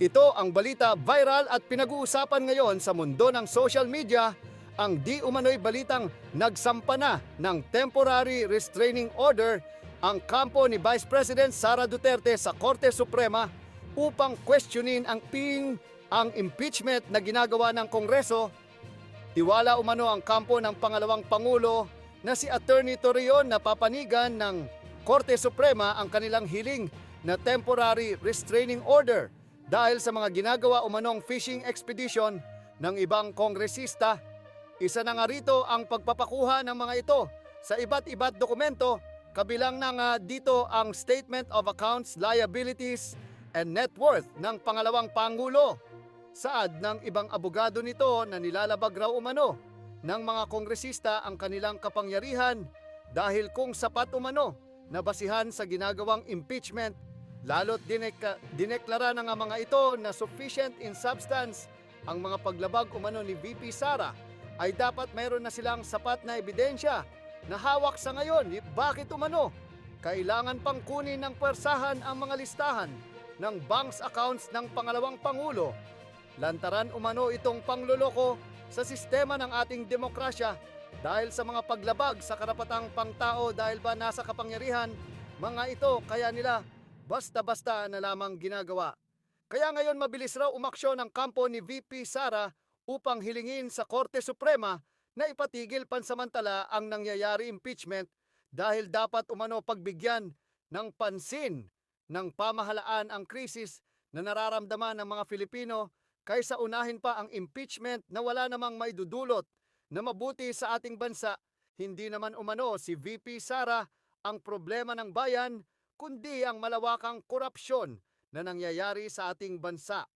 Ito ang balita viral at pinag-uusapan ngayon sa mundo ng social media, ang di umano'y balitang nagsampa na ng temporary restraining order ang kampo ni Vice President Sara Duterte sa Korte Suprema upang questionin ang impeachment na ginagawa ng Kongreso. Tiwala umano ang kampo ng pangalawang Pangulo na si Attorney Torreon na papanigan ng Korte Suprema ang kanilang hiling na temporary restraining order dahil sa mga ginagawa umanong fishing expedition ng ibang kongresista. Isa na nga rito ang pagpapakuha ng mga ito sa iba't dokumento, kabilang na nga dito ang Statement of Accounts, Liabilities and Net Worth ng pangalawang Pangulo. Saad ng ibang abogado nito na nilalabag raw umano ng mga kongresista ang kanilang kapangyarihan dahil kung sapat umano na basihan sa ginagawang impeachment, lalo't dineklara ng mga ito na sufficient in substance ang mga paglabag umano ni VP Sara, ay dapat mayroon na silang sapat na ebidensya na hawak sa ngayon. Bakit umano kailangan pang kunin ng pwersahan ang mga listahan ng banks accounts ng pangalawang Pangulo? Lantaran umano itong pangloloko sa sistema ng ating demokrasya dahil sa mga paglabag sa karapatang pangtao dahil ba nasa kapangyarihan mga ito, kaya nila basta-basta na lamang ginagawa. Kaya ngayon mabilis raw umaksyon ang kampo ni VP Sara upang hilingin sa Korte Suprema na ipatigil pansamantala ang nangyayari impeachment dahil dapat umano pagbigyan ng pansin ng pamahalaan ang krisis na nararamdaman ng mga Filipino kaysa unahin pa ang impeachment na wala namang maidudulot na mabuti sa ating bansa. Hindi naman umano si VP Sara ang problema ng bayan, kundi ang malawakang korupsyon na nangyayari sa ating bansa.